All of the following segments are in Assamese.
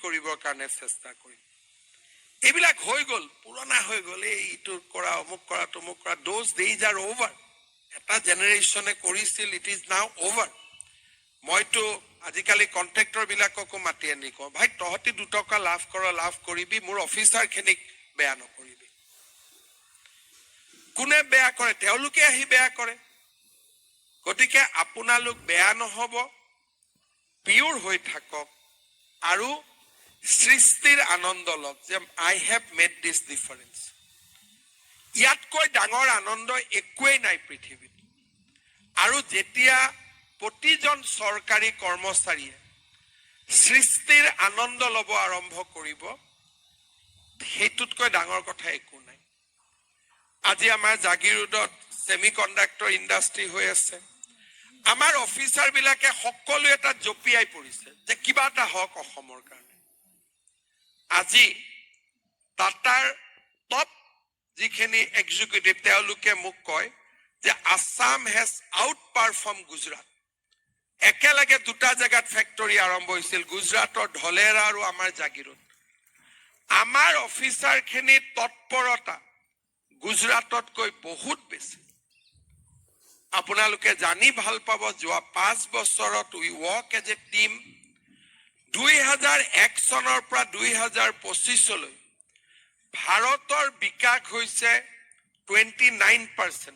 কৰিবৰ কাৰণে চেষ্টা কৰিম এইবিলাক হৈ গ'ল পুৰণা হৈ গ'ল এইটো কৰা অমুক কৰা তমুক কৰা those days are over এটা জেনেৰেশ্যনে কৰিছিল ইট ইজ নাও অভাৰ মইতো আজিকালি কন্ট্ৰেক্টৰ বিলাককো মাতি আনি কওঁ ভাই তহঁতি 2 টকা লাভ কৰিবি মোৰ অফিচাৰখিনিক বেয়া নকৰিবি কোনে বেয়া কৰে তেওঁলোকে আহি বেয়া কৰে গতিকে আপোনালোক বেয়া নহব পিওৰ হৈ থাকক আৰু সৃষ্টিৰ আনন্দ লওক যে আই হেভ মেড দিছ ডিফাৰেন্স ইয়াতকৈ ডাঙৰ আনন্দ একোৱেই নাই পৃথিৱীত আৰু যেতিয়া প্ৰতিজন চৰকাৰী কৰ্মচাৰীয়ে সৃষ্টিৰ আনন্দ ল'ব আৰম্ভ কৰিব সেইটোতকৈ ডাঙৰ কথা একো নাই আজি আমাৰ জাগিৰোডত সেমিকন্ডাক্টৰ ইণ্ডাষ্ট্ৰি হৈ আছে আমাৰ অফিচাৰ বিলাকে সকলো এটা জপিয়াই পৰিছে যে কিবা এটা হওক অসমৰ কাৰণে আজি টাটাৰ টপ যিখিনি এক্সিকিউটিভ তেওঁলোকে মোক কয় যে Assam has out perform Gujarat একেলগে দুটা জায়গাত ফ্যাক্টৰী আৰম্ভ হৈছিল গুজৰাটৰ ঢলেৰা আৰু আমাৰ জাগিৰোড আমাৰ অফিচাৰখিনি তৎপৰতা গুজৰাটতকৈ বহুত বেছি আপোনালোকে জানি ভাল পাব যোৱা 5 বছৰত উই ৱৰ্ক এজ এ টিম 2001 চনৰ পৰা 2025 লৈ ভাৰতৰ বিকাশ হৈছে 29%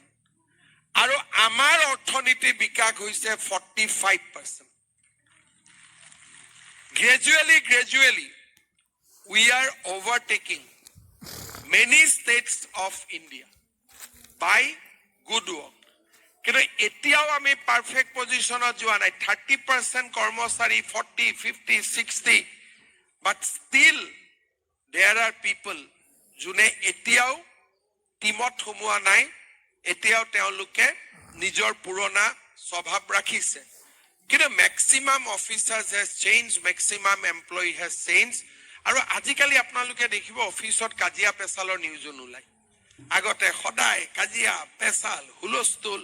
আৰু আমাৰ অৰ্থনীতি বিকাশ হৈছে 45% gradually we are overtaking many states of India by good work কিন্তু এতিয়াও আমি পারফেক্ট পজিশনত যোৱা নাই 30% কৰ্মচাৰী 40 50 60 but still there are people যোনে এতিয়াও টিমত সোমোৱা নাই এতিয়াও তেওঁলোকে নিজৰ পুৰণা স্বভাৱ ৰাখিছে কিন্তু maximum অফিচাৰ্স has changed maximum employee has changed আৰু আজিকালি আপোনালোকে দেখিব অফিসত কাজিয়া পেছালৰ নিউজ নোলাই আগতে সদায় কাজিয়া পেছাল হুলস্থুল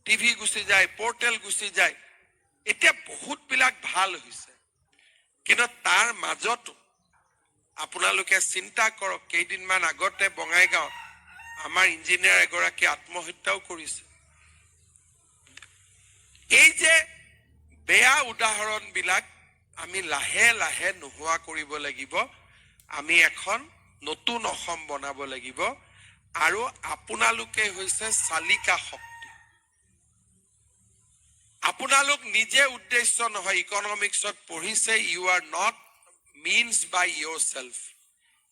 টিভি গুছি যায় পোৰ্টেল গুছি যায় এতিয়া বহুত বিলাক ভাল হৈছে কিন্তু তাৰ মাজত আপোনালোকে চিন্তা কৰক কেইদিনমান আগতে বঙাইগাঁও আমাৰ ইঞ্জিনিয়াৰ এগৰাকী আত্মহত্যাও কৰিছে এই যে বেয়া উদাহৰণ বিলাক আমি লাহে লাহে নোহোৱা কৰিব লাগিব আমি এখন নতুন অসম বনাব লাগিব আৰু আপোনালোকে হৈছে চালিকা শক্তি আপোনালোক নিজে উদ্দেশ্য নহয় ইকনমিক্সত পঢ়িছে you are not means by yourself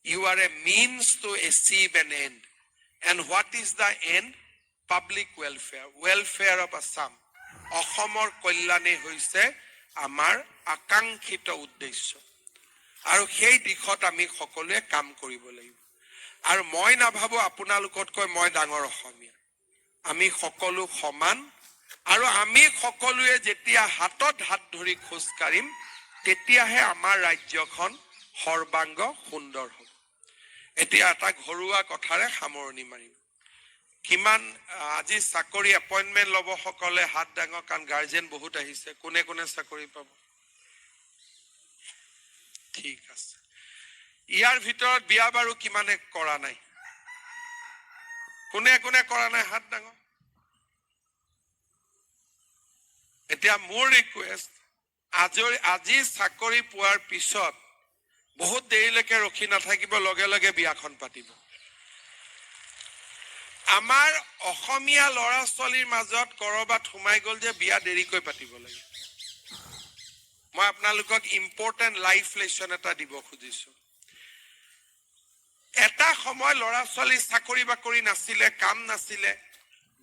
you are a means to achieve an end and what is the end public welfare of Assam অসমৰ কল্যাণে হৈছে আমাৰ আকাংক্ষিত উদ্দেশ্য আৰু সেই দিশত আমি সকলোৱে কাম কৰিব লাগিব আৰু মই নাভাবো আপোনালোকতকৈ মই ডাঙৰ অসমীয়া আমি সকলো সমান আৰু আমি সকলোৱে যেতিয়া হাতত হাত ধৰি খোজ কাঢ়িম তেতিয়াহে আমাৰ ৰাজ্যখন সৰ্বাংগ সুন্দৰ হ'ব এতিয়া এটা ঘৰুৱা কথাৰে সামৰণি মাৰিম কিমান আজি চাকৰি এপইন্টমেন্ট লব সকলে হাত ডাঙৰ কান গাৰ্জেন বহুত আহিছে কোনে কোনে চাকৰি পাব ঠিক আছে ইয়াৰ ভিতৰত বিয়া বাৰু কিমানে কৰা নাই কোনে কোনে কৰা নাই হাত ডাঙৰ এতিয়া মোৰ ৰিকুৱেষ্ট আজি চাকৰি পোৱাৰ পিছত বহুত দেৰিলৈকে ৰখি নাথাকিব লগে লগে বিয়াখন পাতিব আমাৰ অসমীয়া লৰা ছোৱালীৰ মাজত কৰবাত সোমাই গল যে বিয়া দেৰিকৈ পাতিব লাগে মই আপোনালোকক ইম্পৰ্টেন্ট লাইফ লেসন এটা দিব খুজিছো এটা সময় লৰা ছোৱালী চাকৰি বাকৰি নাছিলে কাম নাছিলে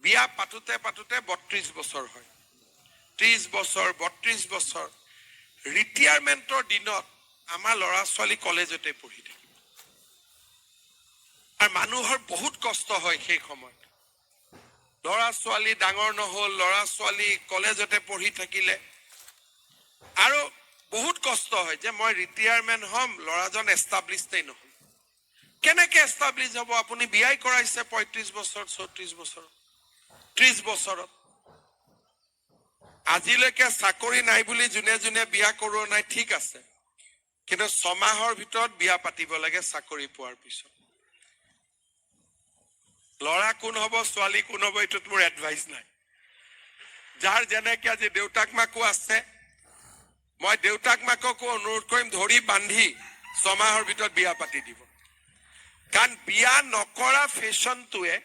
বিয়া পাতুতে পাতুতে 32 বছৰ হয় 30 বছৰ 32 বছৰ ৰিটায়াৰমেন্টৰ দিনত আমাৰ লৰা ছোৱালী কলেজতে পঢ়ি থাকে আৰু মানুহৰ বহুত কষ্ট হয় সেই সময়ত লৰা ছোৱালী ডাঙৰ নহল লৰা ছোৱালী কলেজতে পঢ়ি থাকিলে আৰু বহুত কষ্ট হয় যে মই ৰিটায়াৰমেন্ট হম লৰাজন এস্টাবলিশড নহল কেনেকৈ এস্টাবলিশ হ'ব আপুনি বিয়াই কৰাইছে 35 বছৰ 34 বছৰ 30 বছৰত আজিলৈকে চাকৰি নাই বুলি জুনে জুনে বিয়া কৰোৱা নাই ঠিক আছে কিন্তু 6 মাহৰ ভিতৰত বিয়া পাতিব লাগে চাকৰি পোৱাৰ পিছত লৰা কোন হ'ব ছোৱালী কোন হ'ব এইটোত মোৰ এডভাইস নাই যাৰ যেনেকৈ আজি দেউতাক মাকো আছে মই দেউতাক মাককো অনুৰোধ কৰিম ধৰি বান্ধি 6 মাহৰ ভিতৰত বিয়া পাতি দিব কাৰণ বিয়া নকৰা ফেশ্বনটোৱে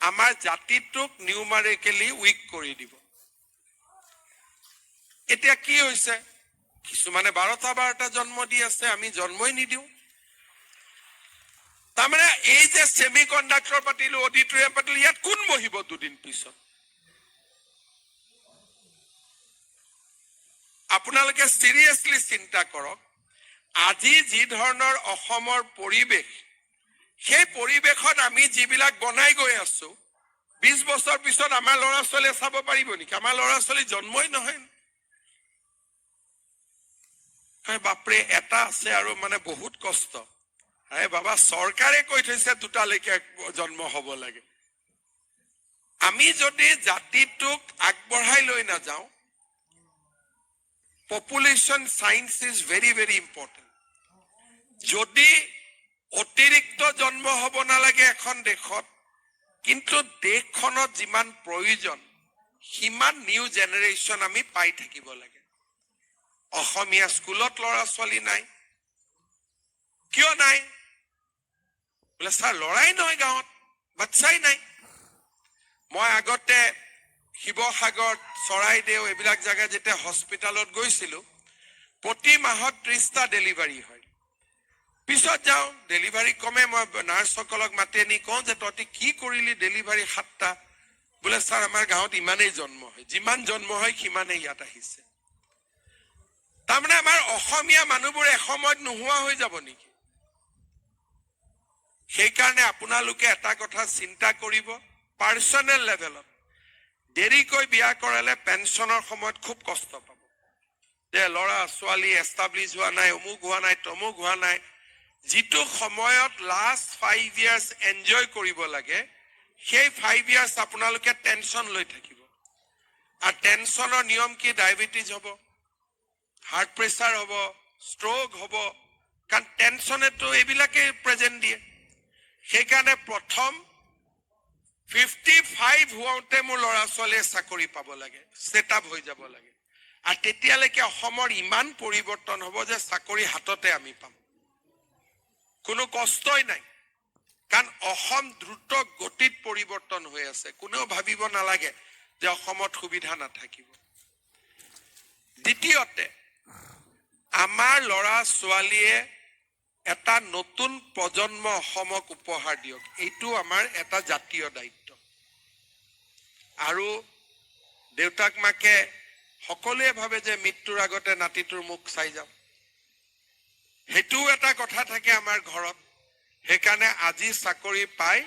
আমাৰ জাতিটোক নিউমাৰিকেলি উইক কৰি দিব এতিয়া কি হৈছে কিছুমানে 12টা জন্ম দি আছে আমি জন্মই নিদিও তাৰমানে এই যে সেমিকন্ডাক্টৰ পাতিলো অডিটৰিয়াম পাতিলো ইয়াত কোন বহিব দুদিন পিছত আপোনালোকে সিৰিয়াসলি চিন্তা কৰক আজি যি ধৰণৰ অসমৰ পৰিবেশ সেই পৰিবেশত আমি যিবিলাক বনাই গৈ আছো 20 বছৰ পিছত আমাৰ ল'ৰা ছোৱালীয়ে চাব পাৰিব নেকি আমাৰ ল'ৰা ছোৱালী জন্মই নহয় বাপৰে এটা আছে আৰু মানে বহুত কষ্ট আৰে বাবা চৰকাৰে কৈ থৈছে দুটালৈকে জন্ম হ'ব লাগে আমি যদি জাতিটোক আগবঢ়াই লৈ না যাওঁ population science is very very important যদি অতিরিক্ত জন্ম হ'ব নালাগে এখন দেশত কিন্তু দেশখনত যিমান প্ৰয়োজন সিমান নিউ জেনাৰেশন আমি পাই থাকিব লাগে অসমীয়া স্কুলত ল'ৰা ছোৱালী নাই কিয় নাই বলে স্যাৰ লৰাই নহয় গাঁৱত বাচ্চাই নাই মই আগতে শিৱসাগৰ চৰাইদেউ এইবিলাক জায়গা যেতে হস্পিটালত গৈছিলো প্ৰতি মাহত 30টা ডেলিভাৰী হয় পিছত যাও ডেলিভাৰী কমে মই নাৰ্সকলক মাতি আনি কওঁ যে তহঁতি কি কৰিলি ডেলিভাৰী 7টা বলে স্যাৰ আমাৰ গাঁৱত ইমানেই জন্ম হয় যিমান জন্ম হয় সিমানেই ইয়াত আহিছে তাৰমানে আমাৰ অসমীয়া মানুহবোৰ এসময়ত নোহোৱা হৈ যাব নেকি সেইকাৰণে আপোনালোকে এটা কথা চিন্তা কৰিব পাৰ্সনেল লেভেলত দেৰিকৈ বিয়া কৰালে পেনশনৰ সময়ত খুব কষ্ট পাব যে ল'ৰা ছোৱালী এষ্টাব্লিছ হোৱা নাই অমুক হোৱা নাই তমুক হোৱা নাই যিটো সময়ত লাষ্ট 5 ইয়াৰ্স এনজয় কৰিব লাগে সেই 5 ইয়াৰ্স আপোনালোকে টেনশন লৈ থাকিব আৰু টেনশনৰ নিয়ম কি ডায়াবেটিস হ'ব হাৰ্ট প্ৰেছাৰ হ'ব ষ্ট্ৰোক হ'ব কাৰণ টেনশনেটো এইবিলাকে প্ৰেজেন্ট দিয়ে সেইকাৰণে প্ৰথম 55 হওঁতে মোৰ ল'ৰা ছোৱালীয়ে চাকৰি পাব লাগে সেটআপ হৈ যাব লাগে আৰু তেতিয়ালৈকে অসমৰ ইমান পৰিৱৰ্তন হ'ব যে চাকৰি হাততে আমি পাম কোনো কষ্টই নাই কাৰণ অসম দ্ৰুত গতিত পৰিৱৰ্তন হৈ আছে কোনেও ভাবিব নালাগে যে অসমত সুবিধা নাথাকিব দ্বিতীয়তে আমাৰ ল'ৰা ছোৱালীয়ে এটা নতুন প্ৰজন্ম অসমক উপহাৰ দিয়ক এইটো আমাৰ এটা জাতীয় দায়িত্ব আৰু দেউতাক মাকে সকলোৱে ভাবে যে মৃত্যুৰ আগতে নাতিটোৰ মুখ চাই যাম হেতুও এটা কথা থাকে আমাৰ ঘৰত সেইকাৰণে আজি চাকৰি পাই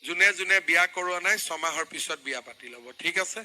যোনে যোনে বিয়া কৰোৱা নাই 6 মাহৰ পিছত বিয়া পাতি ল'ব ঠিক আছে